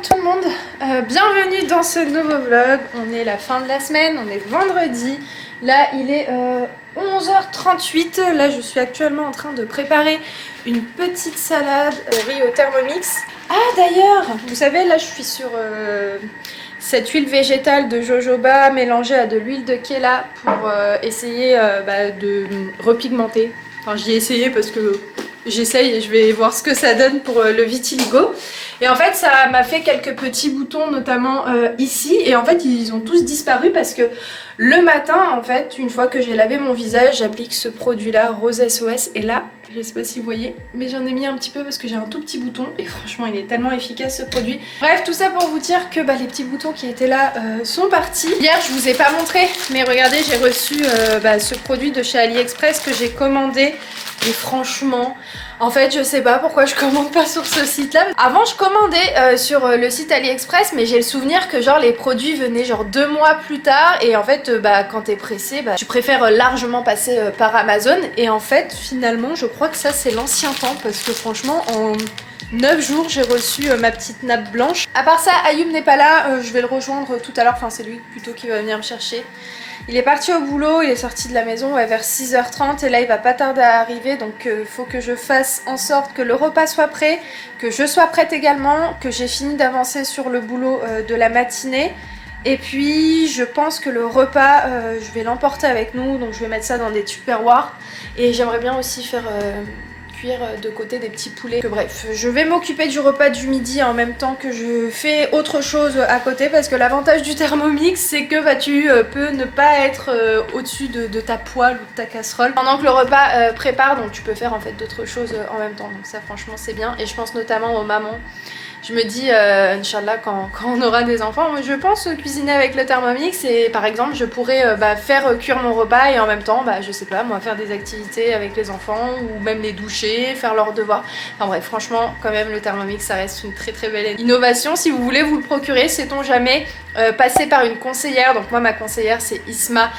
tout le monde, bienvenue dans ce nouveau vlog. On est la fin de la semaine, on est vendredi. Là il est 11h38. Là je suis actuellement en train de préparer une petite salade au riz au Thermomix. Ah d'ailleurs, vous savez là je suis sur cette huile végétale de jojoba mélangée à de l'huile de kéla pour essayer de repigmenter. Enfin j'y ai essayé parce que j'essaye et je vais voir ce que ça donne pour le vitiligo. Et en fait ça m'a fait quelques petits boutons notamment ici. Et en fait ils ont tous disparu parce que le matin en fait une fois que j'ai lavé mon visage j'applique ce produit là Rose SOS. Et là je sais pas si vous voyez mais j'en ai mis un petit peu parce que j'ai un tout petit bouton. Et franchement il est tellement efficace ce produit. Bref tout ça pour vous dire que les petits boutons qui étaient là sont partis. Hier je vous ai pas montré mais regardez j'ai reçu ce produit de chez AliExpress que j'ai commandé. Et franchement, en fait, je sais pas pourquoi je commande pas sur ce site-là. Avant, je commandais sur le site AliExpress, mais j'ai le souvenir que genre les produits venaient genre 2 mois plus tard. Et en fait, quand t'es pressé, tu préfères largement passer par Amazon. Et en fait, finalement, je crois que ça c'est l'ancien temps parce que franchement, en 9 jours, j'ai reçu ma petite nappe blanche. À part ça, Ayoub n'est pas là. Je vais le rejoindre tout à l'heure. Enfin, c'est lui plutôt qui va venir me chercher. Il est parti au boulot, il est sorti de la maison vers 6h30 et là il va pas tarder à arriver, donc faut que je fasse en sorte que le repas soit prêt, que je sois prête également, que j'ai fini d'avancer sur le boulot de la matinée. Et puis je pense que le repas je vais l'emporter avec nous, donc je vais mettre ça dans des tupperwares et j'aimerais bien aussi faire cuire de côté des petits poulets. Bref, je vais m'occuper du repas du midi en même temps que je fais autre chose à côté parce que l'avantage du Thermomix c'est que tu peux ne pas être au-dessus de ta poêle ou de ta casserole pendant que le repas prépare, donc tu peux faire en fait d'autres choses en même temps, donc ça franchement c'est bien. Et je pense notamment aux mamans. Je me dis, Inch'Allah, quand on aura des enfants, moi, je pense cuisiner avec le Thermomix et par exemple, je pourrais faire cuire mon repas et en même temps, je sais pas, moi, faire des activités avec les enfants ou même les doucher, faire leurs devoirs. Enfin bref, franchement, quand même, le Thermomix, ça reste une très très belle innovation. Si vous voulez vous le procurer, sait-on jamais, passer par une conseillère. Donc moi, ma conseillère, c'est Isma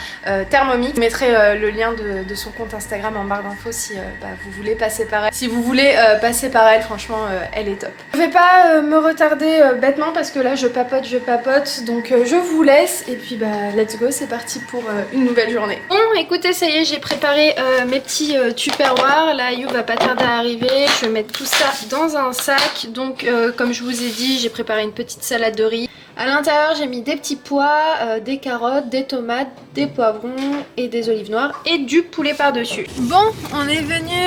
Thermomix. Je mettrai le lien de son compte Instagram en barre d'infos si vous voulez passer par elle. Si vous voulez passer par elle, franchement, elle est top. Je vais pas me retarder bêtement parce que là je papote, donc je vous laisse et puis let's go, c'est parti pour une nouvelle journée. Bon écoutez, ça y est, j'ai préparé mes petits tupperwares. Là You va pas tarder à arriver, je vais mettre tout ça dans un sac. Donc comme je vous ai dit, j'ai préparé une petite salade de riz. À l'intérieur j'ai mis des petits pois, des carottes, des tomates, des poivrons et des olives noires et du poulet par dessus. Bon, on est venu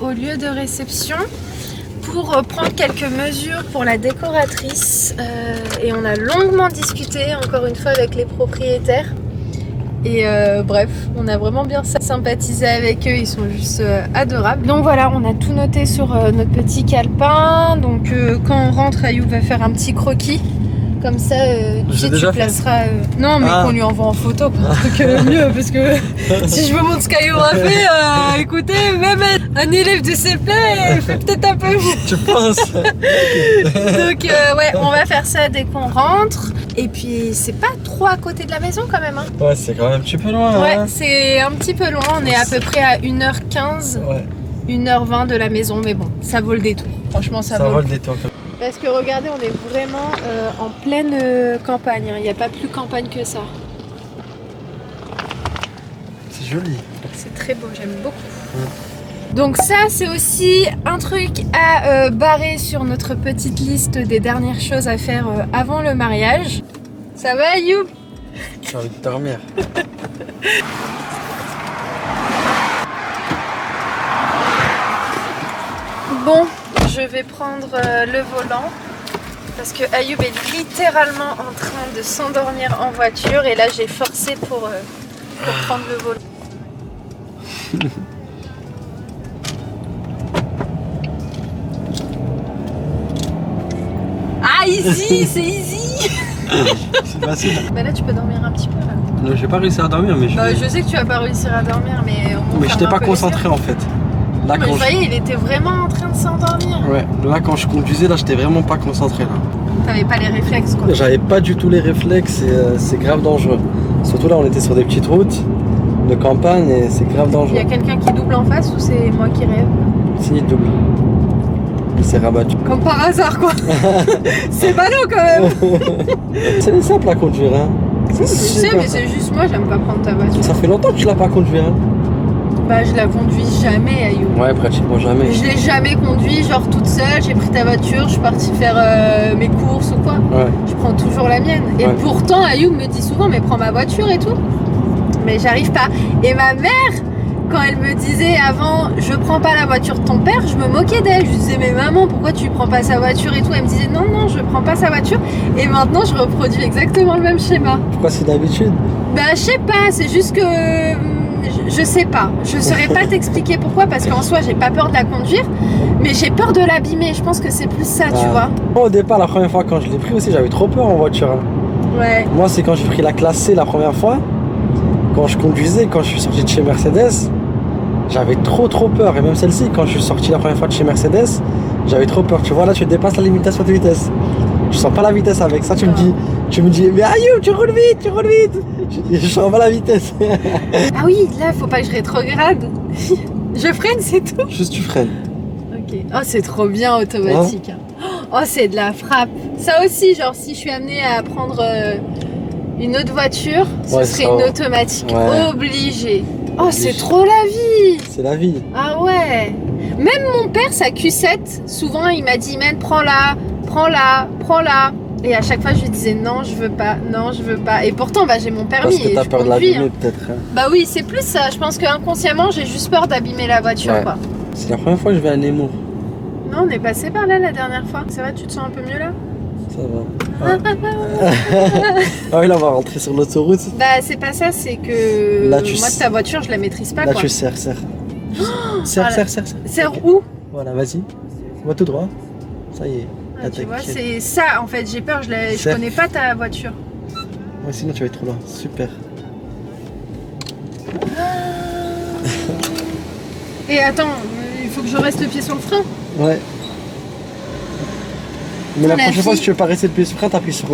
au lieu de réception pour prendre quelques mesures pour la décoratrice et on a longuement discuté encore une fois avec les propriétaires et bref, on a vraiment bien sympathisé avec eux, ils sont juste adorables. Donc voilà, on a tout noté sur notre petit calepin. Donc quand on rentre, Ayoub va faire un petit croquis. Comme ça, tu placeras... Non, mais qu'on lui envoie en photo pour un truc mieux. Parce que si je vous montre ce qu'Ayoub a fait, écoutez, même un élève de CP fait peut-être un peu mieux. Tu penses? Donc ouais, on va faire ça dès qu'on rentre. Et puis c'est pas trop à côté de la maison quand même. Hein. Ouais, c'est quand même un petit peu loin. Ouais, hein. C'est un petit peu loin. On est à peu près à 1h15, ouais. 1h20 de la maison. Mais bon, ça vaut le détour. Franchement, ça vaut le détour. Parce que regardez, on est vraiment en pleine campagne, il n'y a pas plus campagne que ça. C'est joli. C'est très beau, j'aime beaucoup. Donc ça, c'est aussi un truc à barrer sur notre petite liste des dernières choses à faire avant le mariage. Ça va, Ayoub? J'ai envie de dormir. Bon. Je vais prendre le volant parce que Ayoub est littéralement en train de s'endormir en voiture et là j'ai forcé pour prendre le volant. Ah easy, c'est easy. C'est facile. Là tu peux dormir un petit peu là. Non, j'ai pas réussi à dormir mais je sais que tu vas pas réussir à dormir mais je t'ai pas concentré en fait. Là, mais vous voyez, il était vraiment en train de s'endormir. Ouais, là quand je conduisais, là j'étais vraiment pas concentré là. T'avais pas les réflexes quoi. J'avais pas du tout les réflexes et c'est grave dangereux. Surtout là on était sur des petites routes de campagne et c'est grave dangereux. Il y a quelqu'un qui double en face ou c'est moi qui rêve? Si, il double. Il s'est rabattu. Comme par hasard quoi. C'est ballot quand même. C'est simple à conduire, hein. Je sais, mais c'est juste moi, j'aime pas prendre ta voiture. Ça fait longtemps que tu l'as pas conduit, hein. Bah je la conduis jamais, Ayoub. Ouais, pratiquement jamais. Je l'ai jamais conduit, genre toute seule, j'ai pris ta voiture, je suis partie faire mes courses ou quoi. Ouais. Je prends toujours la mienne. Et Ouais. pourtant, Ayoub me dit souvent, mais prends ma voiture et tout. Mais j'arrive pas. Et ma mère, quand elle me disait avant, je prends pas la voiture de ton père, je me moquais d'elle. Je lui disais, mais maman, pourquoi tu prends pas sa voiture et tout. Elle me disait, non, non, je prends pas sa voiture. Et maintenant, je reproduis exactement le même schéma. Pourquoi c'est d'habitude? Bah, je sais pas, c'est juste que. Je sais pas. Je saurais pas t'expliquer pourquoi, parce qu'en soi, j'ai pas peur de la conduire, mais j'ai peur de l'abîmer. Je pense que c'est plus ça, tu vois. Moi, au départ, la première fois quand je l'ai pris aussi, j'avais trop peur en voiture, hein. Ouais. Moi, c'est quand j'ai pris la classe C la première fois, quand je conduisais, quand je suis sorti de chez Mercedes, j'avais trop peur. Et même celle-ci, quand je suis sorti la première fois de chez Mercedes, j'avais trop peur. Tu vois, là, tu dépasses la limitation de vitesse. Tu sens pas la vitesse avec ça, tu me dis, mais Ayoub, tu roules vite, tu roules vite. Je sens pas la vitesse. Ah oui, là, faut pas que je rétrograde. Je freine, c'est tout. Juste tu freines. Ok. Oh, c'est trop bien automatique. Oh, c'est de la frappe. Ça aussi, genre, si je suis amenée à prendre une autre voiture, ce serait une automatique obligée. Oh, c'est trop la vie. C'est la vie. Ah ouais. Même mon père, sa Q7, souvent, il m'a dit, man, prends-la, prends-la, prends-la. Et à chaque fois, je lui disais, non, je veux pas, non, je veux pas. Et pourtant, bah, j'ai mon permis. Parce que t'as peur de l'abîmer, peut-être. Hein. Bah oui, c'est plus ça. Je pense qu'inconsciemment, j'ai juste peur d'abîmer la voiture, quoi. C'est la première fois que je vais à Nemours. Non, on est passé par là la dernière fois. Ça va, tu te sens un peu mieux là? Ça va. Ah oui, là, on va rentrer sur l'autoroute. Bah, c'est pas ça, c'est que là, moi, ta voiture, je la maîtrise pas, là, quoi. tu serres. Serre. Serre où? Voilà, vas-y. Va tout droit. Ça y est. Ah, tu vois, c'est ça, en fait, j'ai peur, je connais pas ta voiture. Ouais, sinon, tu vas être trop loin. Super. Et attends, il faut que je reste le pied sur le frein. Ouais. Mais la prochaine fois, si tu veux pas rester le pied sur le frein, t'appuies sur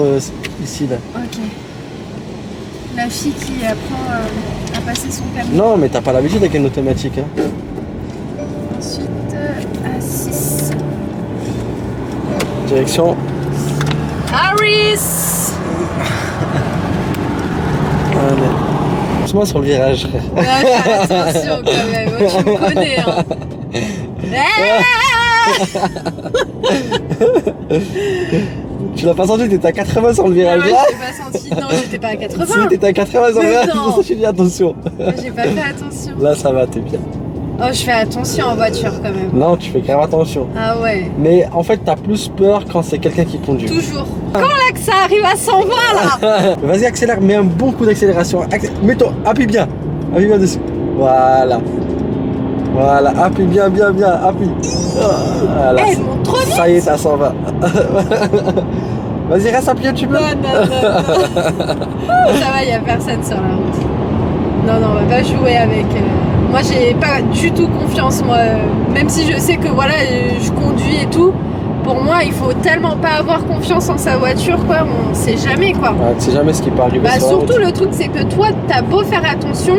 ici, là. Ok. La fille qui apprend à passer son permis. Non, mais t'as pas l'habitude avec une automatique, hein. Ensuite, à 6. Direction. Harris. Allez. Doucement sur le virage. Ouais, attention quand même, tu me connais, hein. Tu l'as pas senti, t'étais à 80 sur le virage Non, là? j'ai pas senti. Non, j'étais pas à 80. Si, t'étais à 80 sur le virage, c'est pour ça que je dis attention. J'ai pas fait attention. Là, ça va, t'es bien. Oh, je fais attention en voiture quand même. Non, tu fais quand même attention. Ah ouais. Mais en fait, t'as plus peur quand c'est quelqu'un qui conduit. Toujours. Quand là que ça arrive à 120 là. Vas-y, accélère, mets un bon coup d'accélération. Mets-toi, appuie bien. Appuie bien dessus. Voilà. Voilà, appuie bien, appuie. Voilà. Elle monte trop vite. Ça y est, t'as 120. Vas-y, reste appuyé, tu peux. Non. Ça va, y a personne sur la route. Non, on va pas jouer avec. Moi, j'ai pas du tout confiance, moi. Même si je sais que voilà, je conduis et tout. Pour moi, il faut tellement pas avoir confiance en sa voiture, quoi. On sait jamais, quoi. Ouais, tu sais jamais ce qui peut arriver. Bah, sur la surtout, route. le truc, c'est que toi, t'as beau faire attention.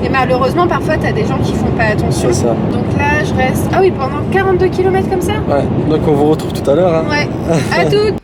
Et malheureusement, parfois, t'as des gens qui font pas attention. C'est ça. Donc là, je reste. Ah oui, pendant 42 km comme ça? Ouais, donc on vous retrouve tout à l'heure. Hein. Ouais. À toutes.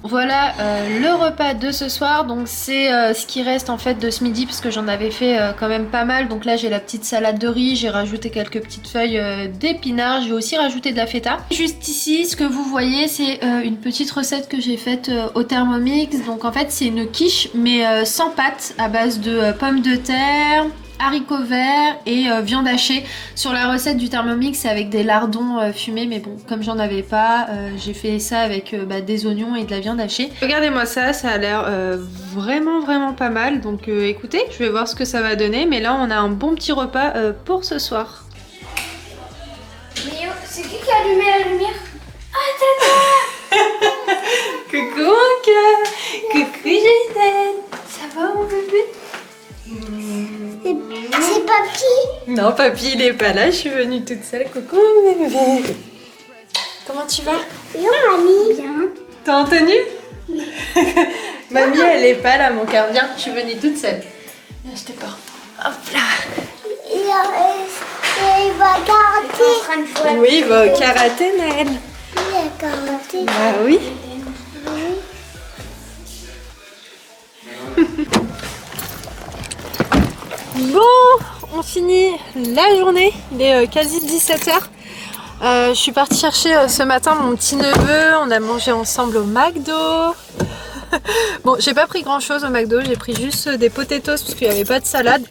Voilà le repas de ce soir, donc c'est ce qui reste en fait de ce midi parce que j'en avais fait quand même pas mal. Donc là j'ai la petite salade de riz, j'ai rajouté quelques petites feuilles d'épinards, j'ai aussi rajouté de la feta. Juste ici ce que vous voyez c'est une petite recette que j'ai faite au Thermomix. Donc en fait c'est une quiche mais sans pâte à base de pommes de terre, haricots verts et viande hachée. Sur la recette du Thermomix, c'est avec des lardons fumés, mais bon, comme j'en avais pas, j'ai fait ça avec des oignons et de la viande hachée. Regardez-moi ça, ça a l'air vraiment pas mal. Donc écoutez, je vais voir ce que ça va donner, mais là on a un bon petit repas pour ce soir. C'est qui a allumé la lumière? Ah, Tata! Coucou mon cœur! Coucou Gisèle! Ça va mon bébé? C'est Papy? Non, papy il est pas là, je suis venue toute seule. Coucou mon bébé! Comment tu vas? Bien, mamie. Bien. T'as entendu? Mamie elle est pas là mon cœur. Viens, je suis venue toute seule. Viens, je te porte. Hop là! Il va karaté. Oui, il va au karaté, Naël. Il va karaté. Bah oui. Bon, on finit la journée. Il est quasi 17h. Je suis partie chercher ce matin mon petit neveu. On a mangé ensemble au McDo. Bon, j'ai pas pris grand chose au McDo, j'ai pris juste des potatoes parce qu'il n'y avait pas de salade.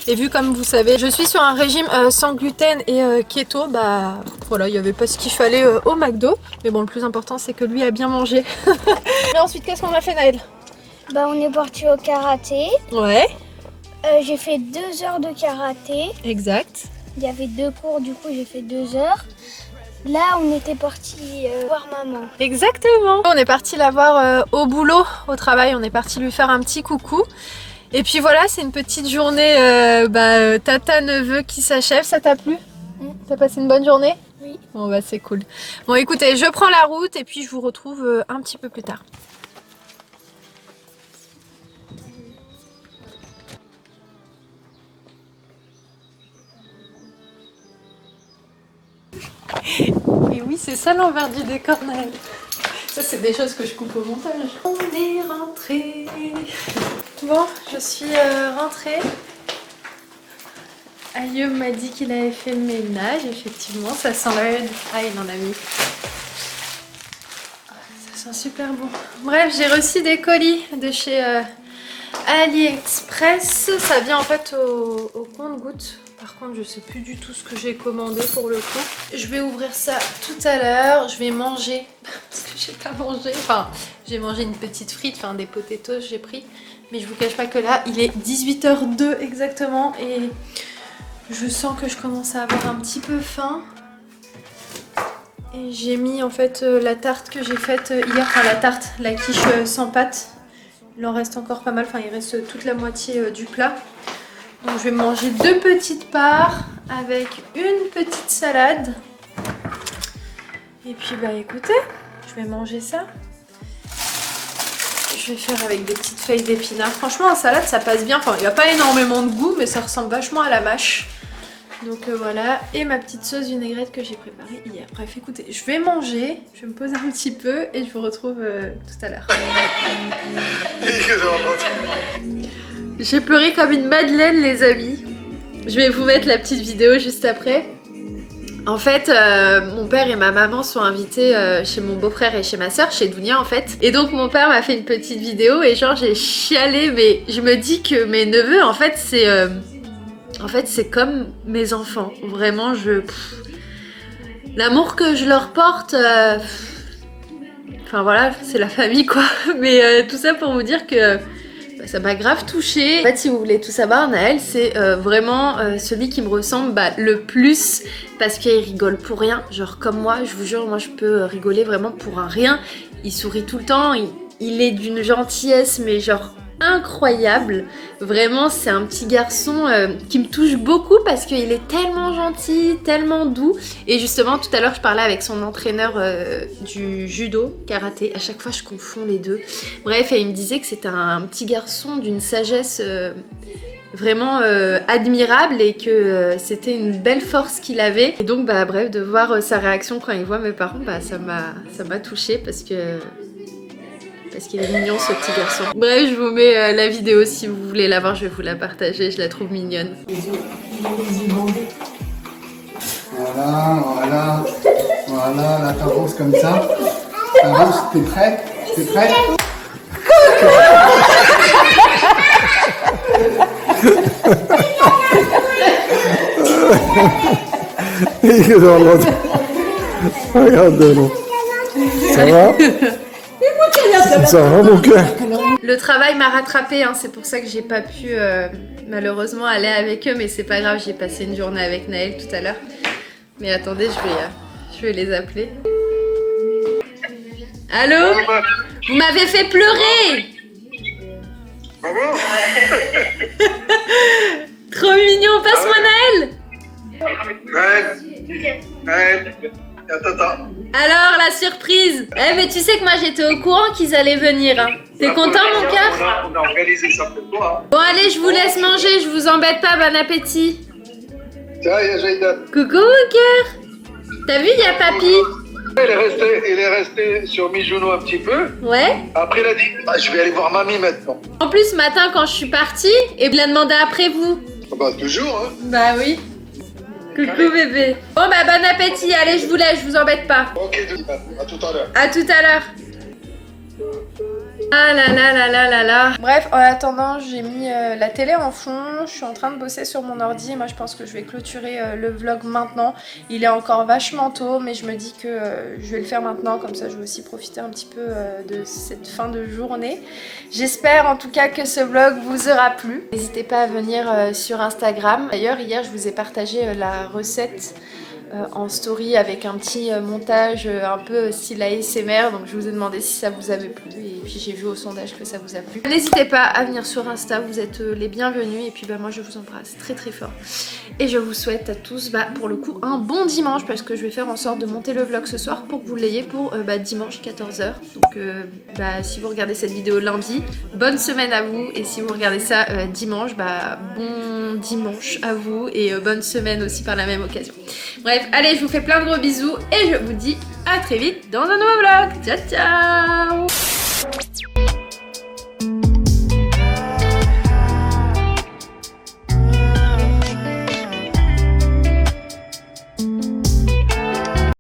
Et vu comme vous savez, je suis sur un régime sans gluten et keto, bah voilà, il n'y avait pas ce qu'il fallait au McDo. Mais bon, le plus important c'est que lui a bien mangé. Et ensuite, qu'est-ce qu'on a fait, Naël? Bah, on est parti au karaté. Ouais. J'ai fait 2 heures de karaté. Exact. Il y avait 2 cours, du coup j'ai fait 2 heures. Là, on était parti voir maman. Exactement. On est parti la voir au boulot, au travail. On est parti lui faire un petit coucou. Et puis voilà, c'est une petite journée tata-neveu qui s'achève. Ça t'a plu? T'as passé une bonne journée? Oui. Bon bah c'est cool. Bon écoutez, je prends la route et puis je vous retrouve un petit peu plus tard. Et oui, c'est ça l'envers du décor, Naël. Ça, c'est des choses que je coupe au montage. On est rentré. Bon, je suis rentrée. Ayoub m'a dit qu'il avait fait le ménage. Effectivement, ça sent l'aide. Ah, il en a mis. Ça sent super bon. Bref, j'ai reçu des colis de chez AliExpress. Ça vient en fait au compte-gouttes. Par contre, je sais plus du tout ce que j'ai commandé pour le coup. Je vais ouvrir ça tout à l'heure. Je vais manger parce que j'ai pas mangé. Enfin, j'ai mangé une petite frite, enfin des potatoes j'ai pris. Mais je vous cache pas que là, il est 18h02 exactement et je sens que je commence à avoir un petit peu faim. Et j'ai mis en fait la tarte que j'ai faite hier, enfin la tarte, la quiche sans pâte. Il en reste encore pas mal, enfin il reste toute la moitié du plat. Donc je vais manger 2 petites parts avec une petite salade. Et puis bah écoutez, je vais manger ça. Je vais faire avec des petites feuilles d'épinards. Franchement en salade ça passe bien. Enfin il n'y a pas énormément de goût mais ça ressemble vachement à la mâche. Donc voilà, et ma petite sauce vinaigrette que j'ai préparée hier. Bref écoutez, je vais manger, je vais me poser un petit peu et je vous retrouve tout à l'heure. J'ai pleuré comme une madeleine les amis. Je vais vous mettre la petite vidéo juste après. En fait, mon père et ma maman sont invités chez mon beau-frère et chez ma soeur, chez Dounia en fait. Et donc mon père m'a fait une petite vidéo et genre j'ai chialé, mais je me dis que mes neveux en fait c'est comme mes enfants. Vraiment, l'amour que je leur porte, enfin voilà, c'est la famille quoi. Mais tout ça pour vous dire que ça m'a grave touchée. En fait, si vous voulez tout savoir, Naël, c'est vraiment celui qui me ressemble le plus parce qu'il rigole pour rien. Genre comme moi, je vous jure, moi je peux rigoler vraiment pour un rien. Il sourit tout le temps, il est d'une gentillesse, mais genre incroyable. Vraiment, c'est un petit garçon qui me touche beaucoup parce qu'il est tellement gentil, tellement doux. Et justement, tout à l'heure, je parlais avec son entraîneur du judo, karaté. À chaque fois, je confonds les deux. Bref, et il me disait que c'était un petit garçon d'une sagesse vraiment admirable et que c'était une belle force qu'il avait. Et donc, bah bref, de voir sa réaction quand il voit mes parents, bah ça m'a touchée parce qu'il est mignon ce petit garçon. Bref, je vous mets la vidéo si vous voulez la voir, je vais vous la partager, je la trouve mignonne. Voilà, là t'avances comme ça. T'avances, t'es prêt? T'es prêt? Regarde, non. Ça va? Ça va mon cœur? Le travail m'a rattrapé, hein, c'est pour ça que j'ai pas pu malheureusement aller avec eux, mais c'est pas grave, j'ai passé une journée avec Naël tout à l'heure. Mais attendez, je vais les appeler. Allô? Vous m'avez fait pleurer! Trop mignon, passe-moi Naël! Attends. Alors, la surprise! Eh, mais tu sais que moi j'étais au courant qu'ils allaient venir. Hein. T'es content, mon cœur? On a organisé ça pour toi. Bon, allez, je vous laisse manger, je vous embête pas, bon appétit! Tiens, il y a Jaïda. Coucou, mon cœur! T'as vu, il y a Papy? Il est resté sur Mijouno un petit peu. Ouais? Après, il a dit je vais aller voir mamie maintenant. En plus, ce matin, quand je suis partie, il a demandé après vous. Bah, toujours, hein. Bah oui. Coucou bébé. Bon bah bon appétit, allez je vous laisse, je vous embête pas. Ok, à tout à l'heure. À tout à l'heure. Ah là là là là là là. Bref, en attendant, j'ai mis la télé en fond. Je suis en train de bosser sur mon ordi. Moi, je pense que je vais clôturer le vlog maintenant. Il est encore vachement tôt, mais je me dis que je vais le faire maintenant. Comme ça, je vais aussi profiter un petit peu de cette fin de journée. J'espère en tout cas que ce vlog vous aura plu. N'hésitez pas à venir sur Instagram. D'ailleurs, hier, je vous ai partagé la recette en story avec un petit montage un peu style ASMR, donc je vous ai demandé si ça vous avait plu et puis j'ai vu au sondage que ça vous a plu. N'hésitez pas à venir sur Insta, vous êtes les bienvenus et puis bah moi je vous embrasse très très fort et je vous souhaite à tous pour le coup un bon dimanche parce que je vais faire en sorte de monter le vlog ce soir pour que vous l'ayez pour dimanche 14h. Donc si vous regardez cette vidéo lundi, bonne semaine à vous et si vous regardez ça dimanche, bon dimanche à vous et bonne semaine aussi par la même occasion. Bref, allez, je vous fais plein de gros bisous et je vous dis à très vite dans un nouveau vlog. Ciao, ciao!